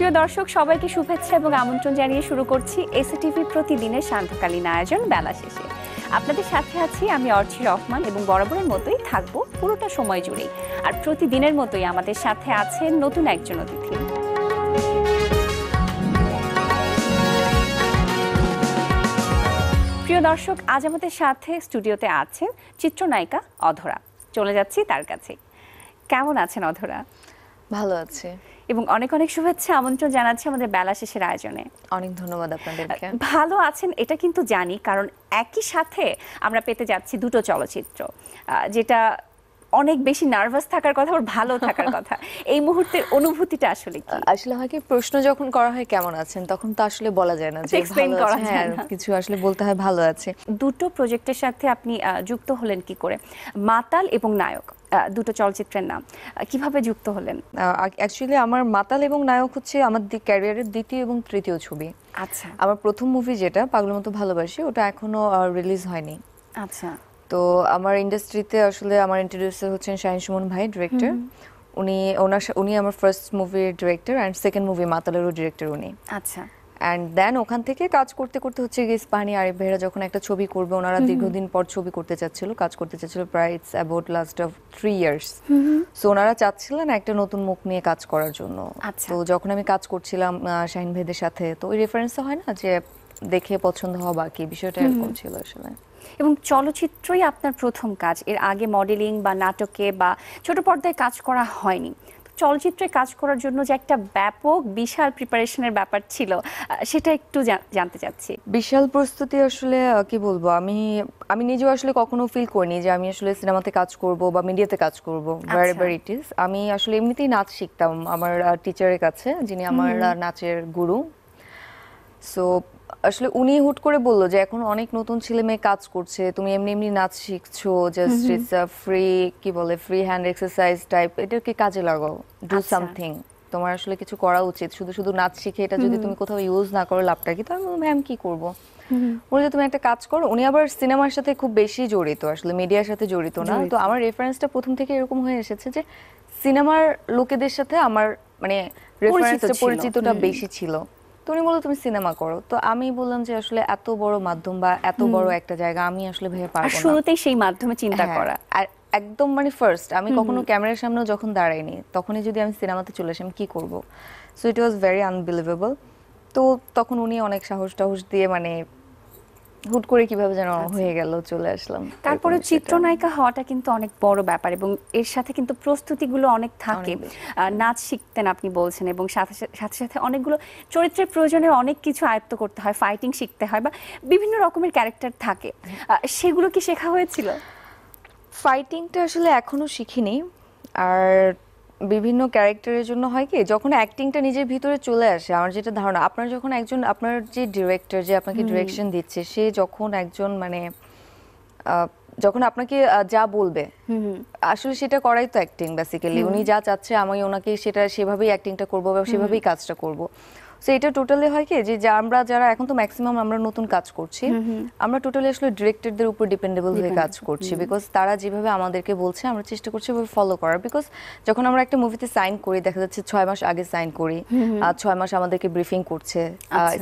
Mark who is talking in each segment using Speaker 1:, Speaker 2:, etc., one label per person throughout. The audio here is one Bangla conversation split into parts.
Speaker 1: প্রিয় দর্শক সবাইকে শুভেচ্ছা এবং আমন্ত্রণ জানিয়ে শুরু করছি এসএটিভি প্রতিদিনের সান্ধ্যকালীন আয়োজন বেলা শেষে। আপনাদের সাথে আছি আমি অর্চি রহমান এবং বরাবরের মতোই থাকবো পুরোটা সময় জুড়েই। আর প্রতিদিনের মতোই আমাদের সাথে আছেন নতুন একজন অতিথি। প্রিয় দর্শক, আজ আমাদের সাথে স্টুডিওতে আছেন চিত্রনায়িকা অধরা। চলে যাচ্ছি তার কাছে। কেমন আছেন অধরা?
Speaker 2: ভালো আছে
Speaker 1: এবং অনেক অনেক শুভেচ্ছা আমন্ত্রণ জানাচ্ছি আমাদের বেলা শেষের আয়োজনে।
Speaker 2: অনেক ধন্যবাদ আপনাদেরকে।
Speaker 1: ভালো আছেন এটা কিন্তু জানি, কারণ একই সাথে আমরা পেতে যাচ্ছি দুটো চলচ্চিত্র, যেটা অনেক বেশি নার্ভাস থাকার কথা আর ভালো থাকার কথা। এই মুহূর্তের অনুভূতিটা আসলে কি?
Speaker 2: আসলে হয় কি, প্রশ্ন যখন করা হয় কেমন আছেন, তখন তো আসলে বলা যায় না যে ভালো আছে, হ্যাঁ কিছু আসলে বলতে হয় ভালো আছে।
Speaker 1: দুটো প্রজেক্টের সাথে আপনি যুক্ত হলেন কি করে? মাতাল এবং নায়ক দুটো চলচ্চিত্রের নাম, কিভাবে যুক্ত হলেন?
Speaker 2: অ্যাকচুয়ালি আমার মাতাল এবং নায়ক হচ্ছে আমার ক্যারিয়ারের দ্বিতীয় এবং তৃতীয় ছবি।
Speaker 1: আচ্ছা।
Speaker 2: আমার প্রথম মুভি যেটা পাগলের মতো ভালোবাসি, ওটা এখনো রিলিজ হয়নি।
Speaker 1: আচ্ছা।
Speaker 2: তো আমার ইন্ডাস্ট্রিতে আসলে আমার ইন্ট্রোডিউসার হচ্ছেন শাহিন সুমন ভাই, ডিরেক্টর। উনি আমার ফার্স্ট মুভির ডিরেক্টর অ্যান্ড সেকেন্ড মুভি মাতালেরও ডিরেক্টর উনি।
Speaker 1: আচ্ছা।
Speaker 2: অ্যান্ড দেন ওখান থেকে কাজ করতে করতে হচ্ছে গিয়ে ইস্পাহানি আরিফ ভাইরা যখন একটা ছবি করবে, ওনারা দীর্ঘদিন পর ছবি করতে চাচ্ছিল, কাজ করতে চাচ্ছিল, প্রায় it's about last of 3 years. So ওনারা চাচ্ছিলেন একটা নতুন মুখ নিয়ে কাজ করার জন্য। তো যখন আমি কাজ করছিলাম শাহিন ভাইদের সাথে, তো ওই রেফারেন্সটা হয় না যে দেখে পছন্দ হওয়া, বাকি বিষয়টা এরকম ছিল আসলে।
Speaker 1: এবং চলচ্চিত্রই আপনার প্রথম কাজ, এর আগে মডেলিং বা নাটকে বা ছোট পর্দায় কাজ করা হয়নি। চলচ্চিত্রে কাজ করার জন্য যে একটা ব্যাপক বিশাল প্রিপারেশনের ব্যাপার ছিল, সেটা একটু জানতে চাচ্ছি।
Speaker 2: বিশাল প্রস্তুতি আসলে কি বলবো, আমি নিজেও আসলে কখনো ফিল করিনি যে আমি আসলে সিনেমাতে কাজ করব বা মিডিয়াতে কাজ করব। হোয়ারএভার ইট ইজ, আমি আসলে এমনিতেই নাচ শিখতাম আমার টিচারের কাছে, যিনি আমার নাচের গুরু। সো আসলে উনি হুট করে বললো যে এখন অনেক নতুন ছেলে মেয়ে কাজ করছে, তুমি এমনি এমনি নাচ শিখছো, just it's a free hand exercise type, এটাকে কাজে লাগাও, ডু সামথিং, তোমার আসলে কিছু করা উচিত। শুধু শুধু নাচ শিখে এটা যদি তুমি কোথাও ইউজ না করো, লাভটা কি? তো আমি বললাম ম্যাম কি করবো, বলে যে তুমি একটা কাজ করো। উনি আবার সিনেমার সাথে খুব বেশি জড়িত, আসলে মিডিয়ার সাথে জড়িত না। তো আমার রেফারেন্সটা প্রথম থেকে এরকম হয়ে এসেছে যে সিনেমার লোকেদের সাথে আমার মানে রেফারেন্সটা, পরিচিতটা বেশি ছিল। তো উনি বললো তুমি সিনেমা করো। তো আমি বললাম যে আসলে এত বড় মাধ্যম বা এত বড় একটা জায়গা আমি আসলে ভেবে পারবো না।
Speaker 1: শুরুতেই সেই মাধ্যমে চিন্তা করা,
Speaker 2: আর একদম মানে ফার্স্ট আমি কখনো ক্যামেরার সামনে যখন দাঁড়াইনি, তখনই যদি আমি সিনেমাতে চলে আসি আমি কি করব। So it was very unbelievable. তো তখন উনি অনেক সাহস দিয়ে মানে হুট করে কিভাবে যেন হয়ে গেল, চলে আসলাম।
Speaker 1: তারপরে চিত্রনায়িকা হওয়াটা কিন্তু অনেক বড় ব্যাপার এবং এর সাথে কিন্তু প্রস্তুতিগুলো অনেক থাকে। নাচ শিখতেন আপনি বলছেন, এবং সাথে সাথে অনেকগুলো চরিত্রের প্রয়োজনে অনেক কিছু আয়ত্ত করতে হয়, ফাইটিং শিখতে হয় বা বিভিন্ন রকমের ক্যারেক্টার থাকে, সেগুলো কি শেখা হয়েছিল?
Speaker 2: ফাইটিংটা আসলে এখনো শিখিনি। আর বিভিন্ন ক্যারেক্টারের জন্য হয় কি, যখন অ্যাক্টিংটা নিজের ভিতরে চলে আসে, আমার যেটা ধারণা, আপনার যখন একজন, আপনার যে ডিরেক্টর যে আপনাকে ডিরেকশন দিচ্ছে, সে যখন একজন মানে যখন আপনাকে যা বলবে আসলে সেটা করাই তো অ্যাক্টিং বেসিক্যালি। উনি যা চাচ্ছে আমি ওনাকে সেটা সেভাবেই অ্যাক্টিংটা করবো বা সেভাবেই কাজটা করব। সো এটা টোটালি হয় কি যে আমরা যারা এখন তো ম্যাক্সিমাম আমরা নতুন কাজ করছি, আমরা টোটালি আসলে ডিরেক্টরদের উপর ডিপেন্ডেবল হয়ে কাজ করছি, বিকজ তারা যেভাবে আমাদেরকে বলছে আমরা চেষ্টা করছি ওভাবে ফলো করার। বিকজ যখন আমরা একটা মুভিতে সাইন করি, দেখা যাচ্ছে 6 মাস আগে সাইন করি, 6 মাস আমাদেরকে ব্রিফিং করছে,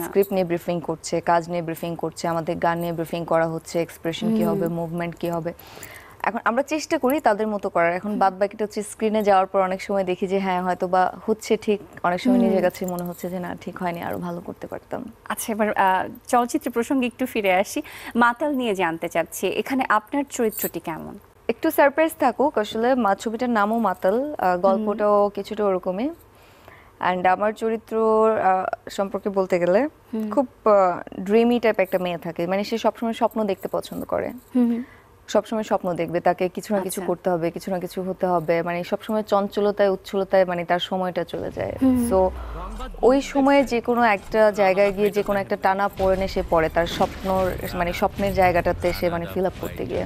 Speaker 2: স্ক্রিপ্ট নিয়ে ব্রিফিং করছে, কাজ নিয়ে ব্রিফিং করছে, আমাদের গান নিয়ে ব্রিফিং করা হচ্ছে, এক্সপ্রেশন কি হবে, মুভমেন্ট কি হবে। এখন আমরা চেষ্টা করি তাদের মতো করার। এখন বাদ বাকিটা হচ্ছে স্ক্রিনে যাওয়ার পর অনেক সময় দেখি যে হ্যাঁ হয়তো বা হচ্ছে ঠিক, অনেক সময় নিজের কাছে মনে হচ্ছে যে না ঠিক হয়নি, আরো ভালো করতে পারতাম।
Speaker 1: আচ্ছা, এবার চলচ্চিত্র প্রসঙ্গে একটু ফিরে আসি। মাতাল নিয়ে জানতে চাচ্ছি, এখানে আপনার চরিত্রটি কেমন?
Speaker 2: একটু সারপ্রাইজ থাকুক, আসলে ছবিটার নামও মাতাল, গল্পটাও কিছুটা ওরকমই। অ্যান্ড আমার চরিত্র সম্পর্কে বলতে গেলে খুব ড্রিমি টাইপ একটা মেয়ে থাকে, মানে সে সবসময় স্বপ্ন দেখতে পছন্দ করে, সবসময় স্বপ্ন দেখবে, তাকে কিছু না কিছু করতে হবে, কিছু না কিছু হতে হবে, মানে সবসময় চঞ্চলতায় উচ্ছলতায় মানে তার সময়টা চলে যায়। সো ওই সময়ে যে কোনো একটা জায়গায় গিয়ে যে কোনো একটা টানা পড়ে সে পড়ে তার স্বপ্নের জায়গাটাতে সে মানে ফিল আপ করতে গিয়ে।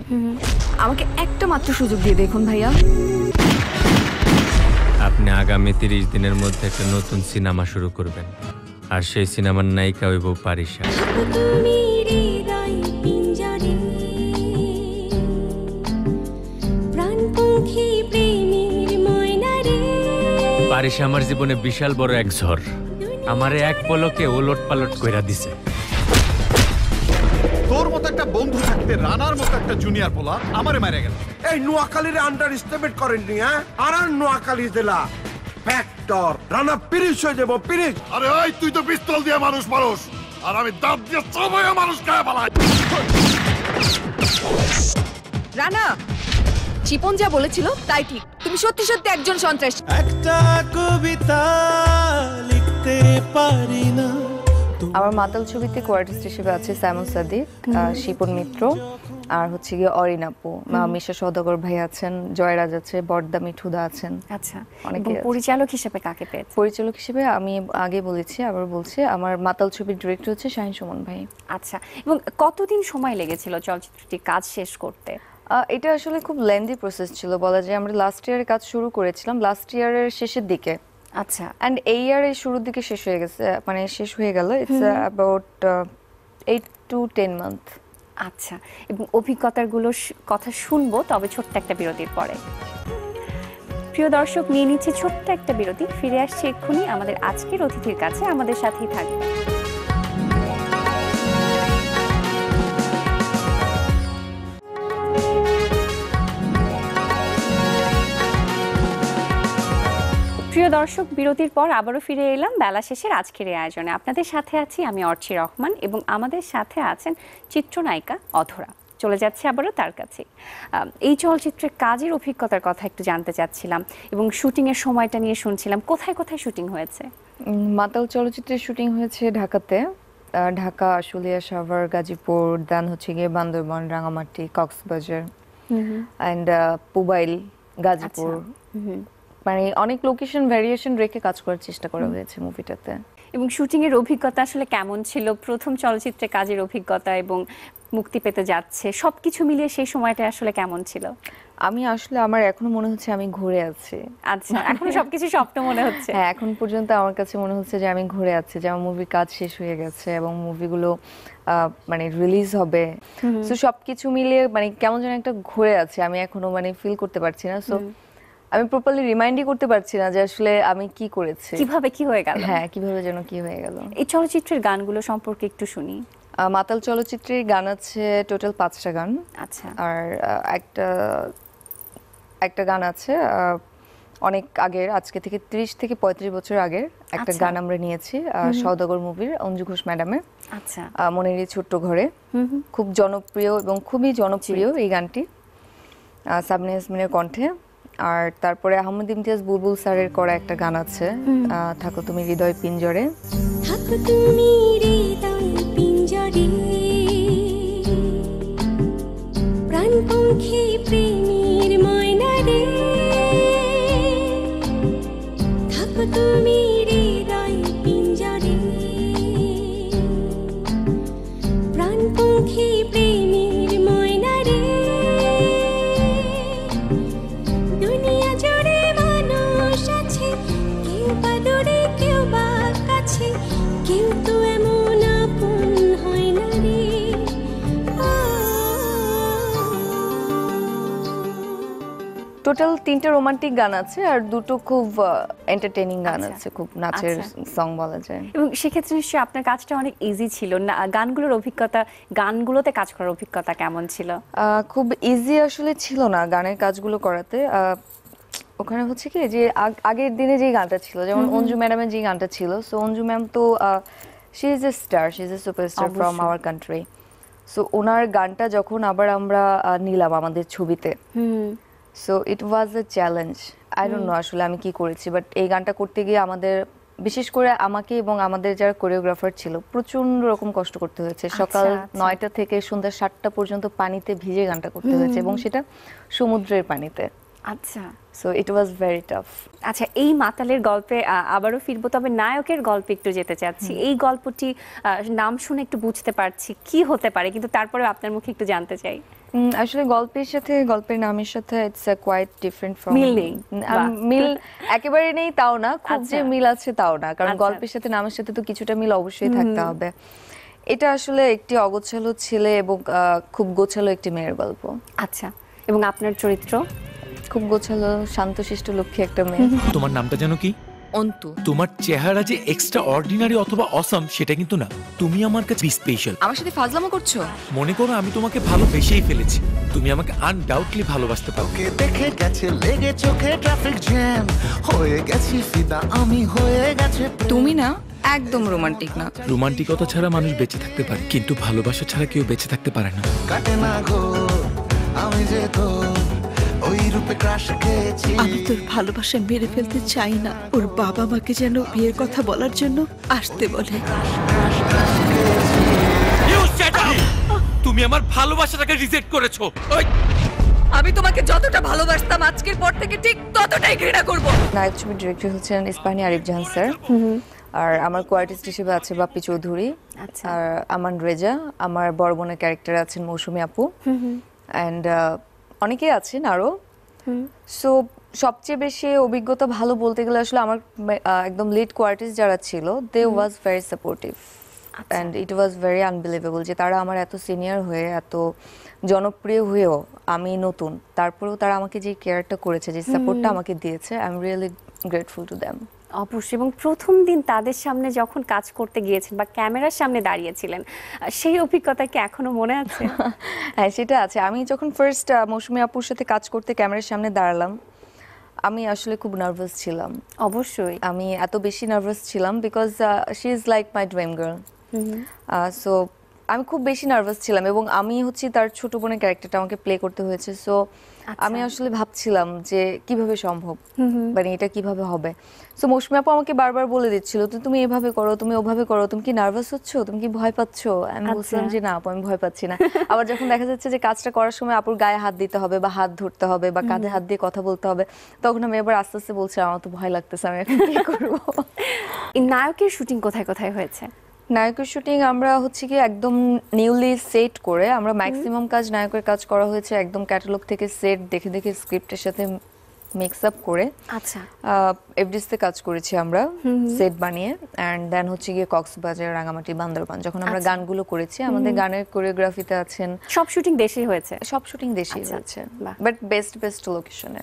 Speaker 3: আমাকে একটা মাত্র সুযোগ দিয়ে দেখুন ভাইয়া,
Speaker 4: আপনি আগামী 30 দিনের মধ্যে একটা নতুন সিনেমা শুরু করবেন, আর সেই সিনেমার নায়িকা হইব পারিশা। পারিশা আমার জীবনে বিশাল বড় এক ঝড়, আমারে এক পলকে ওলট পালট কইরা দিছে।
Speaker 5: তোর মতো একটা বন্ধু থাকতে রানার মতো একটা জুনিয়র পোলা আমারে মারা গেল।
Speaker 6: এই নোয়াখালীর আন্ডার এস্টিমেট করেননি, হ্যাঁ? আর নোয়াখালী জেলা ফ্যাক্টর রানা পিরিশ হয়ে যাবো, পিরিশ।
Speaker 5: আরে ওই তুই তো পিস্তল দিয়ে মানুষ মারস, আর আমি দাঁত দিয়ে চাবাইয়া মানুষ খায় পালাই।
Speaker 3: রানা, চিপন যা বলেছিল তাই ঠিক। তুমি সত্যি সত্যি একজন সন্ত্রাসী।
Speaker 7: একটা কবিতা লিখতে পারি না।
Speaker 2: আমার মাতাল ছবিতে কোয়ার্টিস্ট হিসেবে আছে সাইমন সাদিক, শিপন মিত্র, আর হচ্ছে গিয়ে অরিন আপু, মিশা সওদাগর ভাই আছেন, জয়রাজ আছে, বর্দা মিঠুদা আছেন।
Speaker 1: আচ্ছা,
Speaker 2: অনেকেই
Speaker 1: এবং
Speaker 2: আছে।
Speaker 1: পরিচালক হিসেবে কাকে পেয়েছে?
Speaker 2: পরিচালক হিসেবে আমি আগে বলেছি, আবার বলছি, আমার মাতাল ছবির ডিরেক্টর হচ্ছে শাহিন সুমন ভাই।
Speaker 1: আচ্ছা, এবং কতদিন সময় লেগেছিল চলচ্চিত্রটির কাজ শেষ করতে?
Speaker 2: এটা আসলে খুব লেন্দি প্রসেস ছিল বলা যায়। আমরা লাস্ট ইয়ারে কাজ শুরু করেছিলাম, লাস্ট ইয়ারের শেষের দিকে,
Speaker 1: আচ্ছা,
Speaker 2: অ্যান্ড এই ইয়ারের শুরুর দিকে শেষ হয়ে গেছে, মানে শেষ হয়ে গেল। It's about 8 to 10 month.
Speaker 1: আচ্ছা, এবং অভিজ্ঞতাগুলোর কথা শুনবো, তবে ছোট্ট একটা বিরতির পরে। প্রিয় দর্শক, নিয়ে নিচ্ছে ছোট্ট একটা বিরতি, ফিরে আসছে এক্ষুনি আমাদের আজকের অতিথির কাছে, আমাদের সাথেই থাকবে। প্রিয় দর্শক, বিরতির পর আবারও ফিরে এলাম বেলা শেষের আজকের এই আয়োজনে। আপনাদের সাথে আছি আমি অর্চি রহমান, এবং আমাদের সাথে আছেন চিত্রনায়িকা অধরা। চলে যাচ্ছে আবারও তার কাছে। এই চলচ্চিত্রের কাজের অভিজ্ঞতার কথা একটু জানতে চাচ্ছিলাম, এবং শুটিংয়ের সময়টা নিয়ে শুনছিলাম। কোথায় কোথায় শুটিং হয়েছে?
Speaker 2: মাতাল চলচ্চিত্রের শুটিং হয়েছে ঢাকাতে, ঢাকা, আশুলিয়া, সাভার, গাজীপুর, দেন হচ্ছে গিয়ে বান্দরবান, রাঙামাটি, কক্সবাজার, অ্যান্ড পুবাইল, গাজীপুর। মানে অনেক লোকেশন ভ্যারিয়েশন রেখে কাজ করার চেষ্টা করা হয়েছে মুভিটাতে।
Speaker 1: এবং শুটিং এর অভিজ্ঞতা আসলে কেমন ছিল? প্রথম চলচ্চিত্রে কাজের অভিজ্ঞতা এবং মুক্তি পেতে যাচ্ছে, সবকিছু মিলিয়ে সেই সময়টা আসলে কেমন ছিল?
Speaker 2: আমি আসলে, আমার এখনো মনে হচ্ছে আমি ঘুরে আছি।
Speaker 1: আচ্ছা, এখনো সবকিছু স্বপ্ন মনে হচ্ছে?
Speaker 2: হ্যাঁ, এখন পর্যন্ত আমার কাছে মনে হচ্ছে যে আমি ঘুরে আছি, যে আমার মুভির কাজ শেষ হয়ে গেছে এবং মুভিগুলো মানে রিলিজ হবে। সো সবকিছু মিলিয়ে মানে কেমন যেন একটা ঘুরে আছে, আমি এখনো মানে ফিল করতে পারছি না। সো আমি প্রপারলি রিমাইন্ডই করতে পারছি না যে আসলে আমি কি করেছি,
Speaker 1: কিভাবে কি হয়ে গেল।
Speaker 2: হ্যাঁ, কিভাবে যেন কি হয়ে গেল।
Speaker 1: এই চলচ্চিত্রের গানগুলো সম্পর্কে একটু শুনি।
Speaker 2: মাতাল চলচ্চিত্রের গান আছে টোটাল 5টা গান।
Speaker 1: আচ্ছা,
Speaker 2: আর একটা গান আছে অনেক আগের, আজকে থেকে 30 থেকে 35 বছর আগের একটা গান আমরা নিয়েছি সওদাগর মুভির অঞ্জু ঘোষ ম্যাডামের।
Speaker 1: আচ্ছা,
Speaker 2: মনের এই ছোট্ট ঘরে, খুব জনপ্রিয় এবং খুবই জনপ্রিয় এই গানটি, সাবনে ইয়াসমিনের কণ্ঠে। আর তারপরে আহমেদ ইমতিয়াজ বুলবুল স্যারের করা একটা গান আছে, থাকো তুমি হৃদয় পিঞ্জরে।
Speaker 8: থাকো তুমি হৃদয় পিঞ্জরে, প্রাণপঙ্খী প্রেমের ময়না রে, থাকো তুমি হৃদয় পিঞ্জরে, প্রাণপঙ্খী প্রেমের ময়না রে। দুনিয়া জুড়ে মানুষ আছে, কেউ বা দূরে কেউ বা কাছে, কেউ তো এমন আপন হয় না রে।
Speaker 2: টোটাল 3টা রোমান্টিক গান আছে আর 2টো খুব এন্টারটেইনিং গান
Speaker 1: আচ্ছা।
Speaker 2: আছে, খুব নাচের সং বলা যায়।
Speaker 1: এবং সেক্ষেত্রে নিশ্চয়ই আপনার কাজটা অনেক ইজি ছিল না? গানগুলোর অভিজ্ঞতা, গানগুলোতে কাজ করার অভিজ্ঞতা কেমন ছিল?
Speaker 2: খুব ইজি আসলে ছিল না গানের কাজগুলো করাতে। ওখানে হচ্ছে কি যে আগের দিনে যে গানটা ছিল, যেমন অঞ্জু ম্যাডামের যে গানটা ছিল, সো অঞ্জু ম্যাম তো she is a star, she is a superstar from our country. So ওনার গানটা যখন আবার আমরা নিলাম আমাদের ছবিতে, so it was a challenge. I don't know আসলে আমি কি করেছি, বাট এই গানটা করতে গিয়ে আমাদের, বিশেষ করে আমাকে এবং আমাদের যারা কোরিওগ্রাফার ছিল, প্রচন্ড রকম কষ্ট করতে হয়েছে। সকাল 9টা থেকে সন্ধ্যা 7টা পর্যন্ত পানিতে ভিজে গানটা করতে হয়েছে, এবং সেটা সমুদ্রের পানিতে।
Speaker 1: আচ্ছা,
Speaker 2: so it was very tough.
Speaker 1: আচ্ছা, এই মাতালের গল্পে আবারও ফিরবো, তবে নায়কের গল্পে একটু যেতে চাচ্ছি। এই গল্পটি নাম শুনে একটু বুঝতে পারছি কি হতে পারে, কিন্তু তারপরে আপনার মুখে একটু জানতে চাই।
Speaker 2: আসলে গল্পের নামের সাথে ইটস কোয়াইট ডিফারেন্ট ফ্রম।
Speaker 1: মিল নেই?
Speaker 2: মিল একেবারে নেই তাও না, খুব যে
Speaker 1: আচ্ছা।
Speaker 2: মিল আছে তাও না, কারণ
Speaker 1: আচ্ছা।
Speaker 2: গল্পের সাথে নামের সাথে তো কিছুটা মিল অবশ্যই থাকতে হবে। এটা আসলে একটি অগোছালো ছেলে এবং খুব গোছালো একটি মেয়ের গল্প।
Speaker 1: আচ্ছা, এবং আপনার চরিত্র?
Speaker 2: খুব গোছালো, শান্তশিষ্ট, লক্ষ্মী একটা মেয়ে।
Speaker 7: তোমার নামটা যেন কি?
Speaker 3: অন্তু।
Speaker 9: তোমার চেহারা যে এক্সট্রা অর্ডিনারি অথবা অসাম সেটা কিন্তু না, তুমি আমার কাছে স্পেশাল।
Speaker 3: আমার সাথে ফাজলামো করছো?
Speaker 9: মনে করো আমি তোমাকে ভালোবেসেই ফেলেছি, তুমি আমাকে আনডাউটলি ভালোবাসতে পারো।
Speaker 7: দেখে গেছে লেগে চোখে ট্রাফিক জ্যাম, হয়ে গেছি ফিদা আমি, হয়ে গেছে
Speaker 3: তুমি না একদম রোমান্টিক না।
Speaker 9: রোমান্টিকতা ছাড়া মানুষ বেঁচে থাকতে পারে, কিন্তু ভালোবাসা ছাড়া কেউ বেঁচে থাকতে পারে না।
Speaker 7: কাটে না গো আমি যে তো ওই রূপে ক্রাশ খেয়েছি।
Speaker 10: আমি তোর ভালোবাসা মেরে ফেলতে চাই না, ওর বাবা মাকে যেন বিয়ের কথা বলার জন্য আসতে বলে।
Speaker 9: তুমি আমার ভালোবাসাটাকে রিজেক্ট করেছো।
Speaker 3: আমি তোমাকে যতটা ভালোবাসতাম আজকের পর থেকে ঠিক ততটাই ঘৃণা করব।
Speaker 2: নায়ক ছবির ডিরেক্টর হচ্ছেন ইস্পাহানি আরিফ জাহান স্যার, আর আমার কোয়ার্টিস্ট হিসেবে আছে বাপ্পি চৌধুরী, আর আমান রেজা, আমার বড় বোনের ক্যারেক্টারে আছেন মৌসুমী আপু, অ্যান্ড অনেকেই আছেন আরও। সো সবচেয়ে বেশি অভিজ্ঞতা ভালো বলতে গেলে আসলে আমার একদম লিড কোয়ার্টিস্ট যারা ছিল, they was very supportive and it was very unbelievable যে তারা আমার এত সিনিয়র হয়ে এত জনপ্রিয় হয়েও আমি নতুন, তারপরেও তারা আমাকে যে কেয়ারটা করেছে, যে সাপোর্টটা আমাকে দিয়েছে, I am really grateful to them.
Speaker 1: অবশ্যই। এবং প্রথম দিন তাদের সামনে যখন কাজ করতে গিয়েছেন বা ক্যামেরার সামনে দাঁড়িয়েছিলেন, সেই অভিজ্ঞতা কি এখনো মনে আছে?
Speaker 2: হ্যাঁ, সেটা আছে। আমি যখন ফার্স্ট মৌসুমী আপুর সাথে কাজ করতে ক্যামেরার সামনে দাঁড়ালাম, আমি আসলে খুব নার্ভাস ছিলাম।
Speaker 1: অবশ্যই
Speaker 2: আমি এত বেশি নার্ভাস ছিলাম because she is like my dream girl. So আমি খুব বেশি নার্ভাস ছিলাম, এবং আমি হচ্ছে তার ছোট বোনের ক্যারেক্টারটা আমাকে প্লে করতে হয়েছে। সো আমি আসলে ভাবছিলাম যে কিভাবে সম্ভব, মানে এটা কিভাবে হবে। সো মৌসুমী আপু আমাকে বারবার বলে দিচ্ছিল, তুমি এভাবে করো, তুমি ওভাবে করো, তুমি কি নার্ভাস হচ্ছ, তুমি কি ভয় পাচ্ছ? আমি বলছিলাম যে না আপু, আমি ভয় পাচ্ছি না। আবার যখন দেখা যাচ্ছে যে কাজটা করার সময় আপুর গায়ে হাত দিতে হবে বা হাত ধরতে হবে বা কাঁধে হাত দিয়ে কথা বলতে হবে, তখন আমি এবার আস্তে আস্তে বলছি আমার তো ভয় লাগতেছে, আমি এখন কি করবো।
Speaker 1: এই নায়কের শুটিং কোথায় কোথায় হয়েছে?
Speaker 2: নায়কের শুটিং আমরা হচ্ছে কি একদম নিউলি সেট করে, আমরা ম্যাক্সিমাম কাজ নায়কের কাজ করা হয়েছে একদম ক্যাটালগ থেকে সেট দেখে দেখে স্ক্রিপ্টের সাথে মিক্স আপ করে।
Speaker 1: আচ্ছা,
Speaker 2: এফডিসিতে কাজ করেছি আমরা সেট বানিয়ে, অ্যান্ড দেন হচ্ছে গিয়ে কক্সবাজার, রাঙামাটি, বান্দরবান যখন আমরা গানগুলো করেছি। আমাদের গানের কোরিওগ্রাফিতে আছেন।
Speaker 1: সব শুটিং দেশেই হয়েছে?
Speaker 2: সব শুটিং দেশেই হয়েছে, বাট বেস্ট লোকেশনে।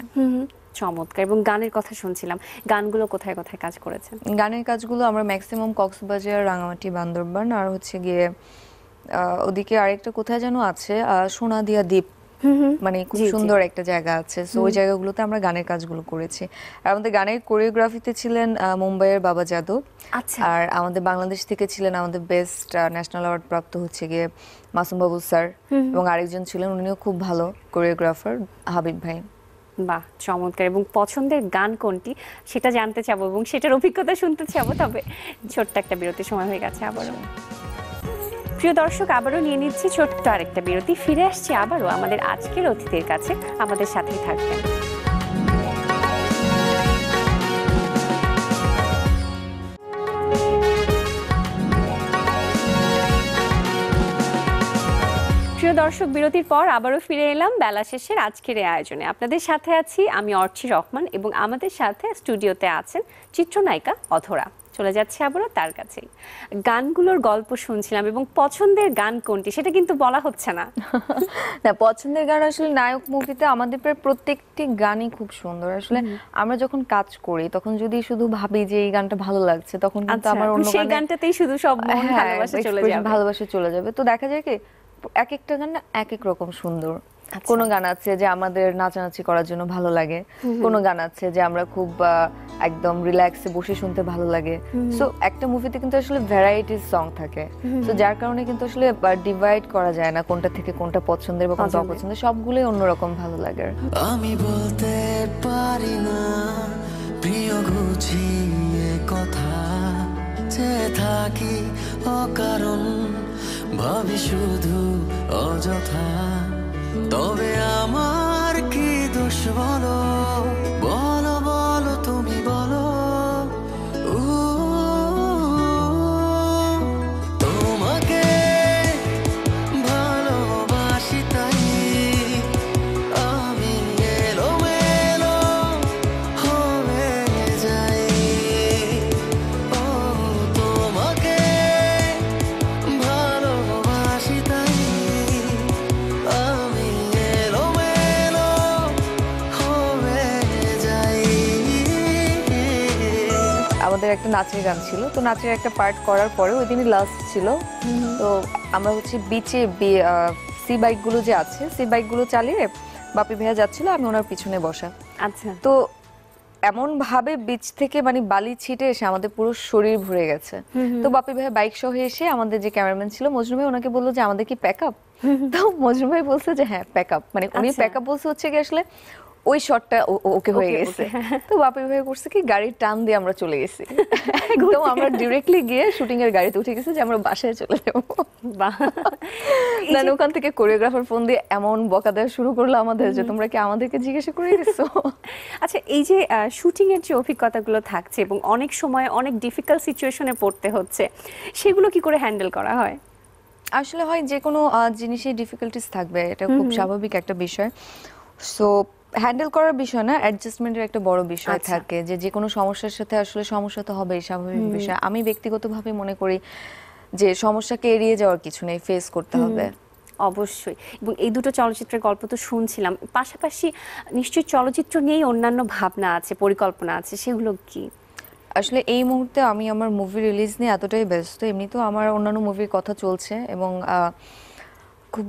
Speaker 1: চমৎকার। এবং গানের কথা শুনছিলাম, গানগুলো কোথায় কোথায় কাজ করেছেন?
Speaker 2: গানের কাজগুলো আমরা ম্যাক্সিমাম কক্সবাজার, রাঙামাটি, বান্দরবান, আর হচ্ছে গিয়ে ওদিকে আরেকটা কোথায় যেন আছে সোনাদিয়া দ্বীপ, মানে খুব সুন্দর একটা জায়গা আছে। সো ওই জায়গাগুলোতে আমরা গানের কাজগুলো করেছি। আর আমাদের গানের কোরিওগ্রাফিতে ছিলেন মুম্বাইয়ের বাবা যাদব।
Speaker 1: আচ্ছা।
Speaker 2: আর আমাদের বাংলাদেশ থেকে ছিলেন আমাদের বেস্ট ন্যাশনাল অ্যাওয়ার্ড প্রাপ্ত হচ্ছে গিয়ে মাসুম বাবু স্যার, এবং আরেকজন ছিলেন উনিও খুব ভালো কোরিওগ্রাফার, হাবিব ভাই।
Speaker 1: বাহ, চমৎকার। এবং পছন্দের গান কোনটি সেটা জানতে চাবো এবং সেটার অভিজ্ঞতা শুনতে চাবো। তবে ছোট্ট একটা বিরতির সময় হয়ে গেছে আবারও। প্রিয় দর্শক, আবারও নিয়ে নিচ্ছি ছোট্ট আরেকটা বিরতি। ফিরে আসছি আবারও আমাদের আজকের অতিথির কাছে, আমাদের সাথেই থাকবেন। প্রিয় দর্শক, বিরতির পর আবারও ফিরে এলাম বেলা শেষের আজকের এই আয়োজনে। আপনাদের সাথে আছি আমি অর্চি রহমান, এবং আমাদের সাথে স্টুডিওতে আছেন চিত্রনায়িকা অধরা। চলে যাচ্ছে আবারও তার কাছেই। গানগুলোর গল্প শুনছিলাম, এবং পছন্দের গান কোনটি সেটা কিন্তু বলা হচ্ছে না।
Speaker 2: না, পছন্দের গান আসলে নায়ক মুভিতে আমাদের প্রায় প্রত্যেকটি গানই খুব সুন্দর। আসলে আমরা যখন কাজ করি তখন যদি শুধু ভাবি যে এই গানটা ভালো লাগছে, তখন কিন্তু আমার অন্য
Speaker 1: সেই গানটাতেই শুধু সব মন ভালোবাসা
Speaker 2: চলে যাবে। তো দেখা যায় কি এক একটা গান না এক এক রকম সুন্দর। কোনো গান আছে যে আমাদের নাচানাচি করার জন্য ভালো লাগে, কোনো গান আছে যে আমরা খুব একদম রিল্যাক্সে বসে শুনতে ভালো লাগে। সো একটা মুভিতে কিন্তু আসলে ভ্যারাইটিস সং থাকে, তো যার কারণে কিন্তু আসলে ডিভাইড করা যায় না কোনটা থেকে কোনটা পছন্দের বা কোনটা অপছন্দের, সবগুলোই অন্যরকম ভালো লাগে।
Speaker 7: আমি বলতে পারি না প্রিয় গুছিয়ে কথা, যে থাকি অকারণ, ভাবি শুধু অযথা। তবে আমার কি দোষ বলো, বলো বলো তুমি বলো। তোমাকে ভালোবাসি তাই আমি এলোমেলো হয়ে যাই। ও তোমাকে ভালোবাসি তাই আমি এলোমেলো হয়ে
Speaker 2: আমাদের একটা নাচের গান ছিল, তো নাচের একটা পার্ট করার পরে ওই দিনই লাস্ট ছিল। তো আমরা হচ্ছে বিচে সি বাইকগুলো যে আছে, সি বাইকগুলো চালিয়ে বাপি ভাইয়া যাচ্ছিল, আমি ওনার পিছনে বসা।
Speaker 1: আচ্ছা,
Speaker 2: তো এমন ভাবে বিচ থেকে মানে বালি ছিটে এসে আমাদের পুরো শরীর ভরে গেছে। তো বাপি ভাই বাইক সহ এসে আমাদের যে ক্যামেরাম্যান ছিল মজনু ভাই, ওনাকে বললো যে আমাদের কি প্যাক আপ? তো মজনু ভাই বলছে যে হ্যাঁ প্যাক আপ, মানে উনি প্যাক আপ বলছে হচ্ছে কি আসলে ওই শটটা ওকে হয়ে গেছে। তো বাপি ভাই করছে কি গাড়ির টান দিয়ে আমরা চলে গেছি, একদম আমরা ডিরেক্টলি গিয়ে শুটিং এর গাড়িতে উঠে গেছি যে আমরা বাসায় চলে যাবো। দেন ওখান থেকে কোরিওগ্রাফার ফোন দিয়ে এমন বকা দেওয়া শুরু করলো আমাদের যে তোমরা কি আমাদেরকে জিজ্ঞাসা করে গেছো।
Speaker 1: আচ্ছা, এই যে শুটিং এর যে অভিজ্ঞতাগুলো থাকছে এবং অনেক সময় অনেক ডিফিকাল্ট সিচুয়েশনে পড়তে হচ্ছে, সেগুলো কি করে হ্যান্ডেল করা হয়?
Speaker 2: আসলে হয় যে কোনো জিনিসে ডিফিকাল্টিস থাকবে, এটা খুব স্বাভাবিক একটা বিষয়। সো হ্যান্ডেল করার বিষয় না, অ্যাডজাস্টমেন্টের একটা বড় বিষয় থাকে, যে কোনো সমস্যার সাথে আসলে সমস্যা তো হবেই, স্বাভাবিক বিষয়। আমি ব্যক্তিগতভাবে মনে করি যে সমস্যাকে এড়িয়ে যাওয়ার কিছু নেই, ফেস করতে হবে।
Speaker 1: অবশ্যই। এবং এই দুটো চলচ্চিত্রের গল্প তো শুনছিলাম, পাশাপাশি নিশ্চয়ই চলচ্চিত্র নিয়েই অন্যান্য ভাবনা আছে, পরিকল্পনা আছে, সেগুলো কি?
Speaker 2: আসলে এই মুহূর্তে আমি আমার মুভি রিলিজ নিয়ে এতটাই ব্যস্ত, এমনিতেও আমার অন্যান্য মুভির কথা চলছে এবং খুব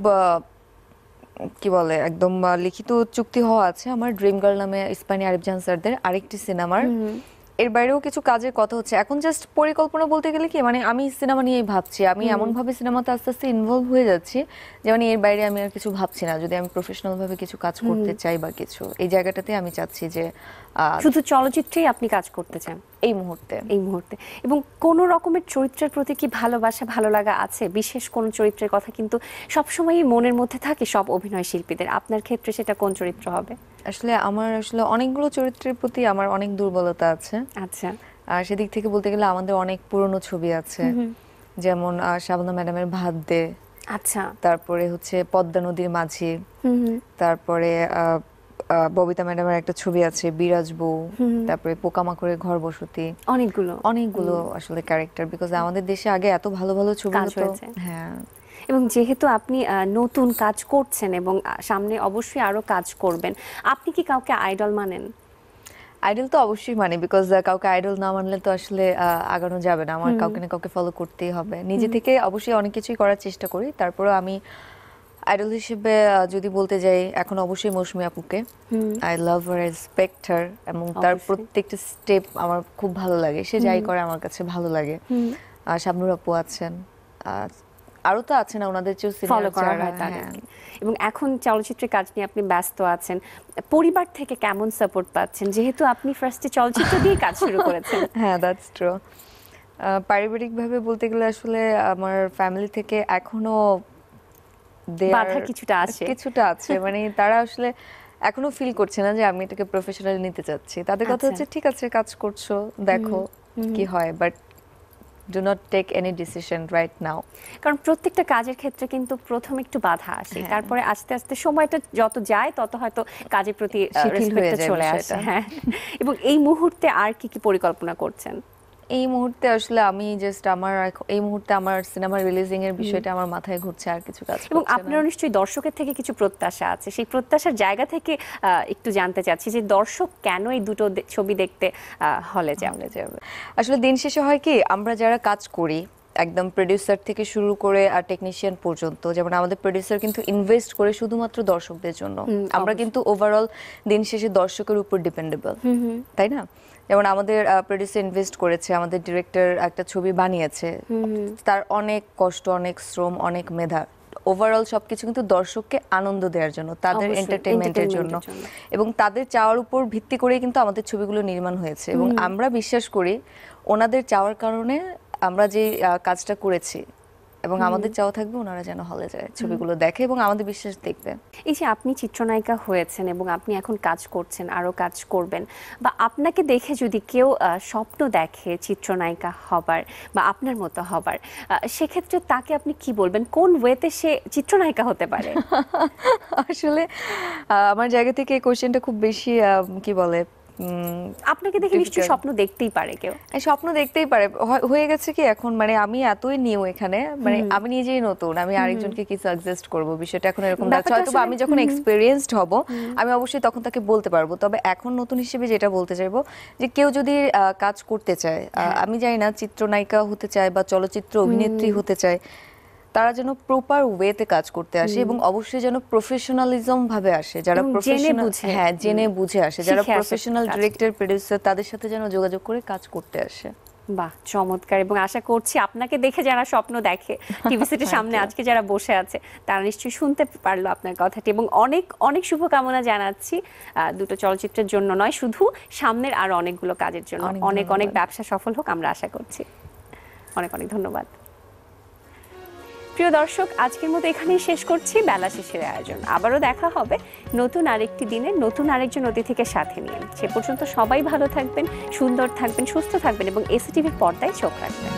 Speaker 2: কি বলে একদম লিখিত চুক্তি হওয়া আছে আমার ড্রিম গার্ল নামে ইস্পানি আরিফ জাহান স্যারদের আরেকটি সিনেমার। এর বাইরেও কিছু কাজের কথা হচ্ছে। এখন জাস্ট পরিকল্পনা বলতে গেলে কি মানে আমি সিনেমা নিয়েই ভাবছি, আমি এমন ভাবে সিনেমাতে আস্তে আস্তে ইনভলভ হয়ে যাচ্ছি যে মানে এর বাইরে আমি আর কিছু ভাবছি না। যদি আমি প্রফেশনাল ভাবে কিছু কাজ করতে চাই বা কিছু, এই জায়গাটাতে আমি চাচ্ছি যে
Speaker 1: শুধু চলচ্চিত্রেই আপনি কাজ করতে চান
Speaker 2: এই মুহূর্তে।
Speaker 1: এবং কোন রকমের চরিত্রের প্রতি কি ভালোবাসা, ভালো লাগা আছে? বিশেষ কোন চরিত্রের কথা কিন্তু সবসময়ই মনের মধ্যে থাকে সব অভিনয় শিল্পীদের, আপনার ক্ষেত্রে সেটা কোন চরিত্র হবে?
Speaker 2: আসলে আমার অনেকগুলো চরিত্রের প্রতি আমার অনেক দুর্বলতা আছে।
Speaker 1: আচ্ছা,
Speaker 2: আর সেদিক থেকে বলতে গেলে আমাদের অনেক পুরনো ছবি আছে, যেমন শাবানা ম্যাডামের ভাত দে,
Speaker 1: আচ্ছা,
Speaker 2: তারপরে হচ্ছে পদ্মা নদীর মাঝি, তারপরে ববিতা ম্যাডামের একটা ছবি আছে বিরাজ বউ, তারপরে পোকামাকড়ের ঘর বসতি, অনেকগুলো আসলে ক্যারেক্টার, বিকজ আমাদের দেশে আগে এত ভালো ভালো ছবি হতো। হ্যাঁ,
Speaker 1: এবং যেহেতু আপনি নতুন কাজ করছেন এবং সামনে অবশ্যই আরো কাজ করবেন, আপনি কি কাউকে আইডল মানেন?
Speaker 2: আইডল তো অবশ্যই মানে, বিকজ কাউকে আইডল না মানলে তো আসলে আগানো যাবে না। আমার কাউকে না কাউকে ফলো করতেই হবে। নিজে থেকে অবশ্যই অনেক কিছুই করার চেষ্টা করি, তারপরে আমি আইডল হিসেবে যদি বলতে যাই এখন অবশ্যই মৌসুমী আপুকে। আই লাভ হার, রেসপেক্ট হার, এবং তার প্রত্যেকটা স্টেপ আমার খুব ভালো লাগে, সে যাই করে আমার কাছে ভালো লাগে। শাবনুর আপু আছেন, আরো তো আছে না, ওনাদের চেয়েও
Speaker 1: ফলো করা হয় তাদেরকে। এবং এখন চলচ্চিত্রের কাজ নিয়ে আপনি ব্যস্ত আছেন, পরিবার থেকে কেমন সাপোর্ট পাচ্ছেন, যেহেতু আপনি ফার্স্টে চলচ্চিত্র দিয়ে কাজ শুরু করেছেন?
Speaker 2: হ্যাঁ, দ্যাটস ট্রু। পারিবারিকভাবে বলতে গেলে আসলে আমার ফ্যামিলি থেকে এখনো
Speaker 1: বাধা কিছুটা আছে,
Speaker 2: মানে তারা আসলে এখনো ফিল করছে না যে আমি এটাকে প্রফেশনালি নিতে চাচ্ছি। তাদের কথা হচ্ছে ঠিক আছে কাজ করছো, দেখো কি হয়, but do not take any decision right now.
Speaker 1: কারণ প্রত্যেকটা কাজের ক্ষেত্রে কিন্তু প্রথম একটু বাধা আসে, তারপরে আস্তে আস্তে সময়টা যত যায় তত হয়তো কাজের প্রতি রেসপেক্টটা চলে আসে। হ্যাঁ, এবং এই মুহূর্তে আর কি পরিকল্পনা করছেন?
Speaker 2: এই মুহূর্তে আসলে আমি জাস্ট এই মুহূর্তে আমার সিনেমা রিলিজিং এর বিষয়টা আমার মাথায় ঘুরছে, আর কিছু কাজ করছি না।
Speaker 1: এবং আপনার নিশ্চয়ই দর্শকের থেকে কিছু প্রত্যাশা আছে, সেই প্রত্যাশার জায়গা থেকে একটু জানতে চাচ্ছি যে দর্শক কেন এই দুটো ছবি দেখতে হলে যাবে?
Speaker 2: আসলে দিন শেষে হয় কি, আমরা যারা কাজ করি একদম প্রোডিউসার থেকে শুরু করে আর টেকনিশিয়ান পর্যন্ত, যেমন আমাদের প্রোডিউসার কিন্তু ইনভেস্ট করে শুধুমাত্র দর্শকদের জন্য। আমরা কিন্তু ওভারঅল দিন শেষে দর্শকের উপর ডিপেন্ডেবল, তাই না? যেমন আমাদের প্রোডিউসার ইনভেস্ট করেছে, আমাদের ডিরেক্টর একটা ছবি বানিয়েছে, তার অনেক কষ্ট, অনেক শ্রম, অনেক মেধা, ওভারঅল সবকিছু কিন্তু দর্শককে আনন্দ দেওয়ার জন্য, তাদের এন্টারটেইনমেন্টের জন্য, এবং তাদের চাওয়ার উপর ভিত্তি করেই কিন্তু আমাদের ছবিগুলো নির্মাণ হয়েছে। এবং আমরা বিশ্বাস করি ওনাদের চাওয়ার কারণে আমরা যে কাজটা করেছি, এবং আমাদের চাওয়া থাকবে ওনারা যেন হলে যায়, ছবিগুলো দেখে এবং আমাদের বিশ্বাস দেখবে।
Speaker 1: এই যে আপনি চিত্রনায়িকা হয়েছেন এবং আপনি এখন কাজ করছেন, আরো কাজ করবেন, বা আপনাকে দেখে যদি কেউ স্বপ্ন দেখে চিত্রনায়িকা হবার বা আপনার মতো হবার, সেক্ষেত্রে তাকে আপনি কি বলবেন, কোন ওয়েতে সে চিত্রনায়িকা হতে পারে?
Speaker 2: আসলে আমার জায়গা থেকে এই কোশ্চেনটা খুব বেশি কি বলে
Speaker 1: আপনাকে দেখে নিশ্চয়ই স্বপ্ন দেখতেই পারে কেউ।
Speaker 2: এই স্বপ্ন দেখতেই পারে। হয়ে গেছে কি এখন মানে আমি এতই নিউ এখানে, মানে আমি নিজেই নতুন, আমি আরেকজনকে কি সাজেস্ট করব, বিষয়টা এখন এরকম লাগছে। হয়তো আমি যখন এক্সপেরিয়েন্সড হব আমি অবশ্যই তখন তাকে বলতে পারবো। তবে এখন নতুন হিসেবে যেটা বলতে চাইবো যে কেউ যদি কাজ করতে চায়, আমি জানি না চিত্রনায়িকা হতে চায় বা চলচ্চিত্র অভিনেত্রী হতে চায়, তারা যেন প্রপার ওয়েতে কাজ করতে আসে এবং অবশ্যই যেন প্রফেশনালিজম ভাবে আসে। যারা প্রফেশনাল, হ্যাঁ জেনে বুঝে আসে, যারা প্রফেশনাল ডিরেক্টর প্রোডিউসার তাদের সাথে যেন যোগাযোগ করে কাজ করতে আসে।
Speaker 1: বাহ, চমৎকার। এবং আশা করছি আপনাকে দেখে যারা স্বপ্ন দেখে টিভি সেটের সামনে আজকে যারা বসে আছে তারা নিশ্চয়ই শুনতে পারলো আপনার কথাটি, এবং অনেক অনেক শুভকামনা জানাচ্ছি দুটো চলচ্চিত্রের জন্য নয়, শুধু সামনের আরো অনেকগুলো কাজের জন্য। অনেক অনেক ব্যবসা সফল হোক আমরা আশা করছি। অনেক অনেক ধন্যবাদ। প্রিয় দর্শক, আজকের মতো এখানেই শেষ করছি বেলা শেষের আয়োজন। আবারও দেখা হবে নতুন আরেকটি দিনে নতুন আরেকজন অতিথিকে সাথে নিয়ে। সে পর্যন্ত সবাই ভালো থাকবেন, সুন্দর থাকবেন, সুস্থ থাকবেন এবং এসিটিভির পর্দায় চোখ রাখবেন।